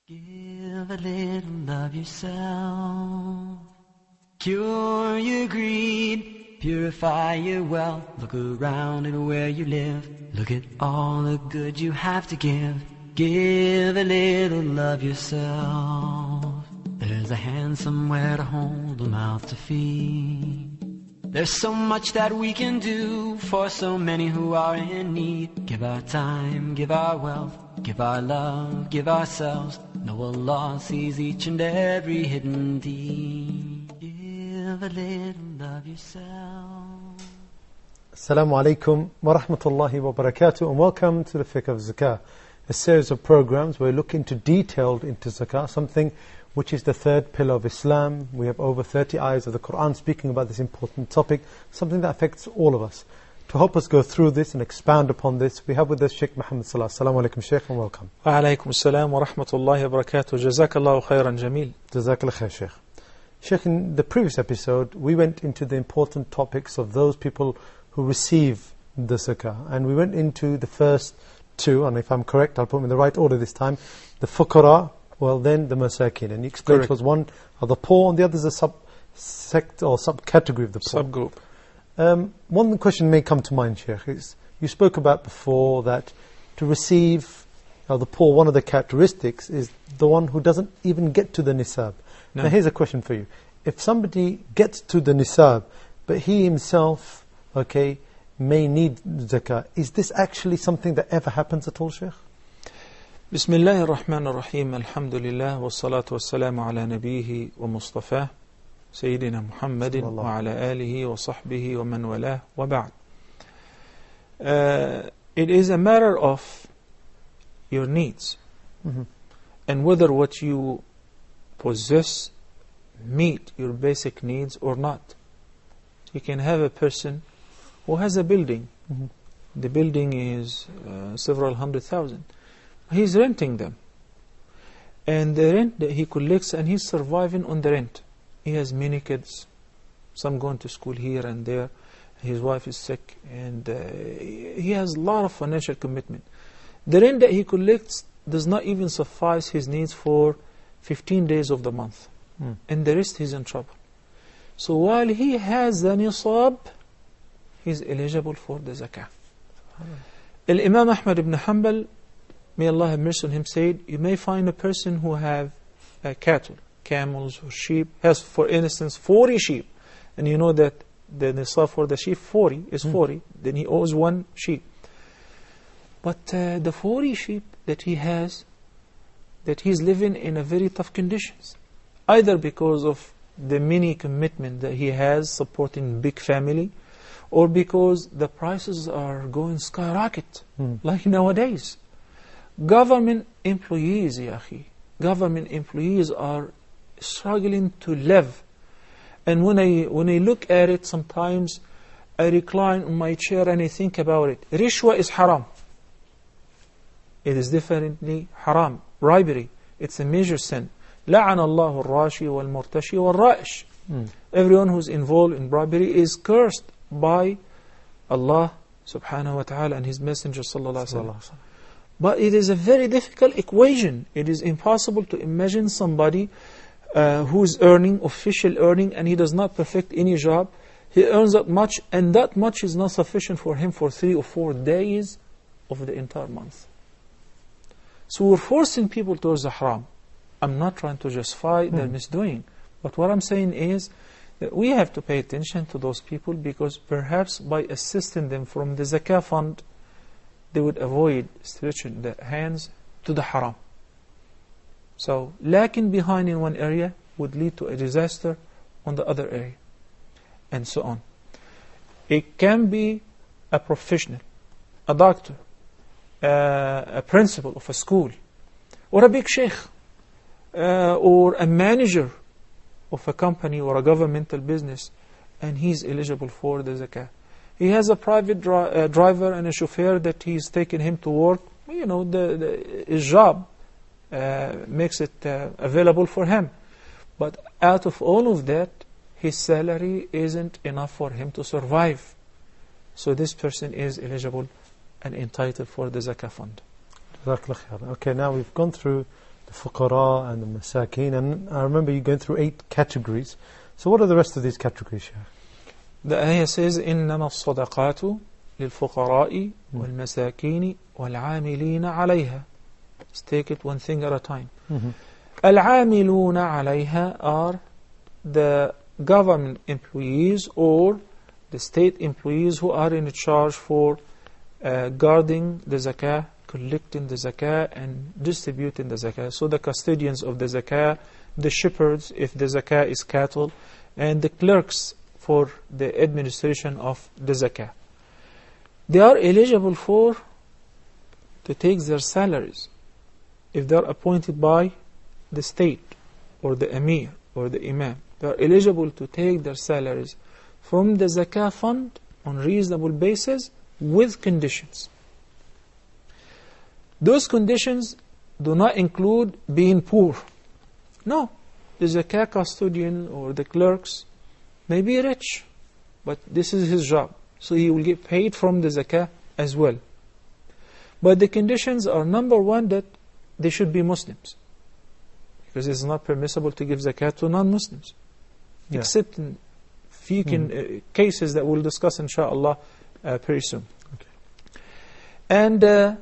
Give a little of yourself. Cure your greed, purify your wealth. Look around at where you live. Look at all the good you have to give. Give a little of yourself. There's a hand somewhere to hold, a mouth to feed. There's so much that we can do for so many who are in need. Give our time, give our wealth, give our love, give ourselves. Know Allah sees each and every hidden deed. Give a little of yourself. Assalamu alaikum wa rahmatullahi wa barakatuh, and welcome to the Fiqh of Zakah, a series of programs where we look into detailed into Zakah, something which is the third pillar of Islam. We have over 30 ayahs of the Quran speaking about this important topic, something that affects all of us. To help us go through this and expound upon this, we have with us Sheikh Muhammad Salah. Assalamu alaikum, Sheikh, and welcome. Wa alaikum assalam wa rahmatullahi wa barakatuh. Jazakallahu khairan jameel. Jazakallah khair, Sheikh. Sheikh, in the previous episode, we went into the important topics of those people who receive the zakah. And we went into the first two, and if I'm correct, I'll put them in the right order this time. The fuqara, well then the masakin. And you explained it was one are the poor, and the other is a sub-sect or subcategory of the poor. Subgroup. One question may come to mind, Sheikh, is you spoke about before that to receive the poor, one of the characteristics is the one who doesn't even get to the nisab. No. Now here's a question for you. If somebody gets to the nisab, but he himself, may need zakah, is this actually something that ever happens at all, Sheikh? Bismillahir Rahmanir Rahim. Alhamdulillah wa salatu wa salamu ala nabihi wa mustafah. Sayyidina Muhammadin wa ala alihi wa sahbihi wa man walah wa ba'd. It is a matter of your needs and whether what you possess meet your basic needs or not. You can have a person who has a building. The building is several 100,000. He's renting them. And the rent that he collects, and he's surviving on the rent. He has many kids, some going to school here and there. His wife is sick, and he has a lot of financial commitment. The rent that he collects does not even suffice his needs for 15 days of the month. And the rest he's in trouble. So while he has the nisab, he's eligible for the zakah. Imam Ahmad ibn Hanbal, may Allah have mercy on him, said, you may find a person who have cattle, camels or sheep, has for instance 40 sheep, and you know that the nisab for the sheep 40 is 40, then he owes one sheep. But the 40 sheep that he has, that he's living in a very tough conditions, either because of the many commitment that he has supporting big family, or because the prices are going skyrocket like nowadays. Government employees, government employees are struggling to live. And when I look at it, sometimes I recline on my chair and I think about it. Rishwa is haram. It is definitely haram. Bribery, it's a major sin. لعن الله الراشي والمرتشي والرائش. Everyone who's involved in bribery is cursed by Allah subhanahu wa ta'ala and His Messenger sallallahu alaihi wasallam. But it is a very difficult equation. It is impossible to imagine somebody who is earning, official earning, and he does not perfect any job. He earns that much, and that much is not sufficient for him for 3 or 4 days of the entire month. So we're forcing people towards the haram. I'm not trying to justify their misdoing, but what I'm saying is that we have to pay attention to those people, because perhaps by assisting them from the zakah fund, they would avoid stretching their hands to the haram. So lacking behind in one area would lead to a disaster on the other area, and so on. It can be a professional, a doctor, a principal of a school, or a big sheikh, or a manager of a company or a governmental business, and he's eligible for the zakah. He has a private driver and a chauffeur that he's taking him to work. His job makes it available for him. But out of all of that, his salary isn't enough for him to survive. So this person is eligible and entitled for the zakah fund. Okay, now we've gone through the fuqara and the masakin, and I remember you going through 8 categories. So what are the rest of these categories, Shaykh? The ayah says, إِنَّمَا الصَّدَقَاتُ لِلْفُقَرَاءِ وَالْمَسَاكِينِ وَالْعَامِلِينَ عَلَيْهَا. Let's take it one thing at a time. الْعَامِلُونَ عَلَيْهَا are the government employees or the state employees who are in charge for guarding the zakah, collecting the zakah and distributing the zakah. So the custodians of the zakah, the shepherds if the zakah is cattle, and the clerks for the administration of the zakah. They are eligible for to take their salaries if they are appointed by the state or the emir or the imam. They are eligible to take their salaries from the zakah fund on reasonable basis with conditions. Those conditions do not include being poor. No, the zakah custodian or the clerks may be rich, but this is his job, so he will get paid from the zakah as well. But the conditions are, number one, that they should be Muslims, because it's not permissible to give zakah to non-Muslims, except in few cases that we'll discuss inshallah very soon. Okay. And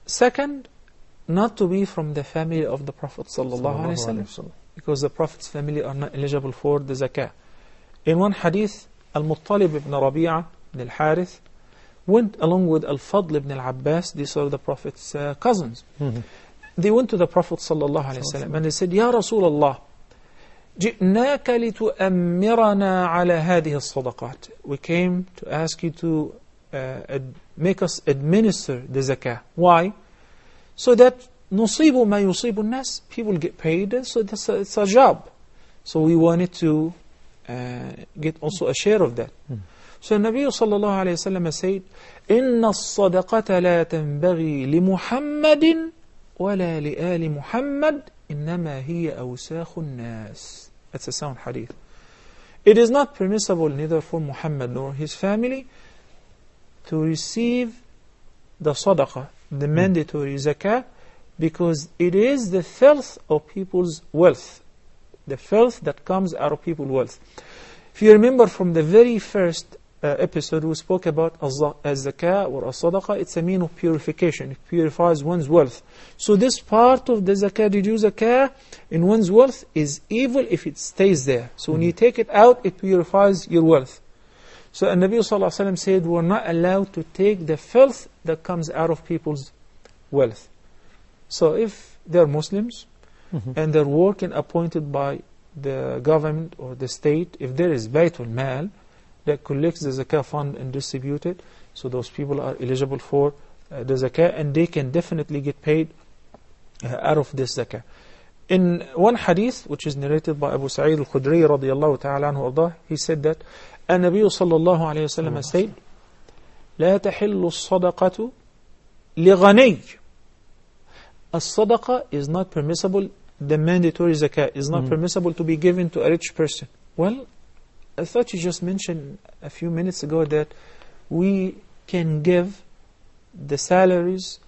second, not to be from the family of the Prophet ﷺ, because the Prophet's family are not eligible for the zakah. In one hadith, Al-Muttalib ibn Rabi'a ibn al-Harith went along with Al-Fadl ibn al-Abbas. These are the Prophet's cousins. They went to the Prophet ﷺ and they said, Ya Rasulullah, جئناك لتؤمرنا على هذه الصدقات. We came to ask you to make us administer the zakah. Why? So that نصيب ما يصيب الناس, people get paid, so it's a job. So we wanted to get also a share of that. So Nabi sallallahu alayhi wa sallam said, إن الصدقة لا تنبغي لمحمد ولا لآل محمد إنما هي أوساخ الناس. That's a sound hadith. It is not permissible neither for Muhammad nor his family to receive the sadaqah, the mandatory zakah, because it is the filth of people's wealth, the filth that comes out of people's wealth. If you remember from the very first episode, we spoke about az-zakah or as-sadaqah. It's a mean of purification. It purifies one's wealth. So this part of the zakah, reduce zakah in one's wealth, is evil if it stays there. So when you take it out, it purifies your wealth. So Nabi sallallahu alaihi wasallam said, we're not allowed to take the filth that comes out of people's wealth. So if they're Muslims and they're working appointed by the government or the state, if there is Baytul Mal that collects the zakah fund and distributes it, so those people are eligible for the zakah, and they can definitely get paid out of this zakah. In one hadith, which is narrated by Abu Sa'id al-Khudri radiyallahu ta'ala anhu ardah, he said that النبي صلى الله عليه وسلم said, لا تحل الصدقة لغني. A sadaqah is not permissible, the mandatory zakah is not permissible to be given to a rich person. Well, I thought you just mentioned a few minutes ago that we can give the salaries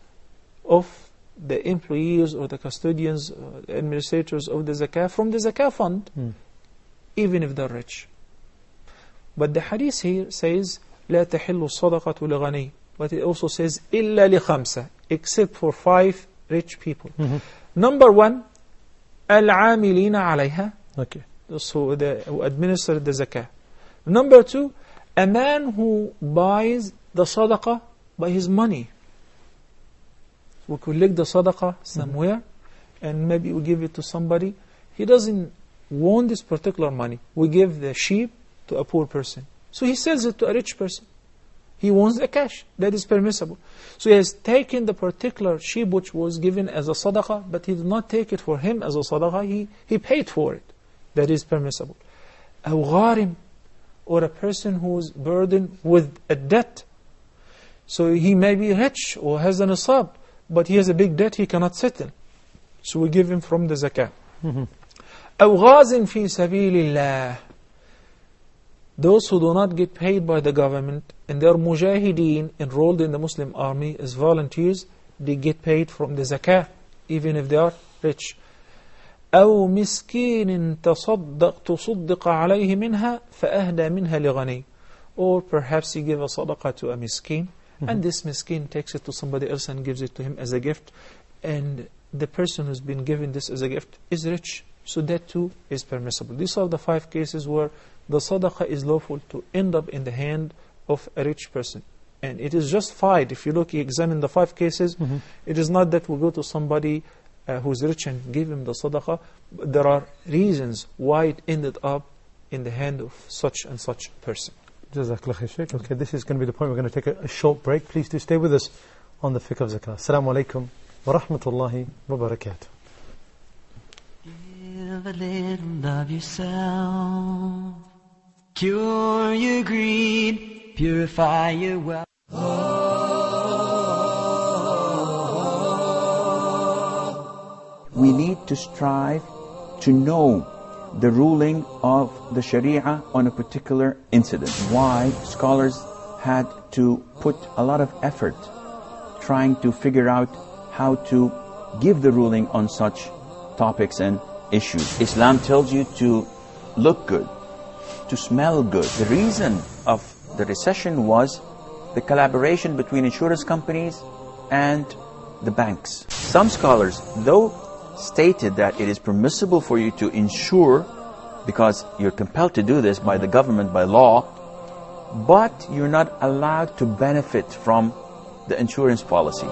of the employees or the custodians, or the administrators of the zakah from the zakah fund, even if they're rich. But the hadith here says, لا تحل الصدقة لغني. But it also says, إلا لخمسة, except for 5 rich people. Number 1, العاملين عليها. Okay. So who administer the zakah. Number 2, a man who buys the sadaqah by his money. We collect the sadaqah somewhere and maybe we give it to somebody. He doesn't want this particular money. We give the sheep to a poor person, so he sells it to a rich person. He wants the cash. That is permissible. So he has taken the particular sheep which was given as a sadaqah, but he did not take it for him as a sadaqah. He paid for it. That is permissible. أو غارم, or a person who is burdened with a debt. So he may be rich or has an asab, but he has a big debt he cannot settle. So we give him from the zakah. أو غاز في سبيل الله. Those who do not get paid by the government and they are mujahideen enrolled in the Muslim army as volunteers, they get paid from the zakah, even if they are rich. أو مسكين تصدق عليه منها فأهدى منها لغني. Or perhaps you give a sadaqah to a miskin, and this miskin takes it to somebody else and gives it to him as a gift, and the person who's been given this as a gift is rich, so that too is permissible. These are the 5 cases where the sadaqah is lawful to end up in the hand of a rich person. And it is justified. If you examine the 5 cases, it is not that we go to somebody who's rich and give him the sadaqah. There are reasons why it ended up in the hand of such and such person. Jazakallah khair, Shaykh. Okay, this is going to be the point. We're going to take a short break. Please do stay with us on the Fiqh of Zakah. Assalamu alaikum wa rahmatullahi wa barakatuh. Give a little of yourself. Cure your greed. Purify your wealth. We need to strive to know the ruling of the Sharia on a particular incident. Why scholars had to put a lot of effort trying to figure out how to give the ruling on such topics and issues. Islam tells you to look good, to smell good. The reason of the recession was the collaboration between insurance companies and the banks. Some scholars, though, stated that it is permissible for you to insure because you're compelled to do this by the government, by law, but you're not allowed to benefit from the insurance policy.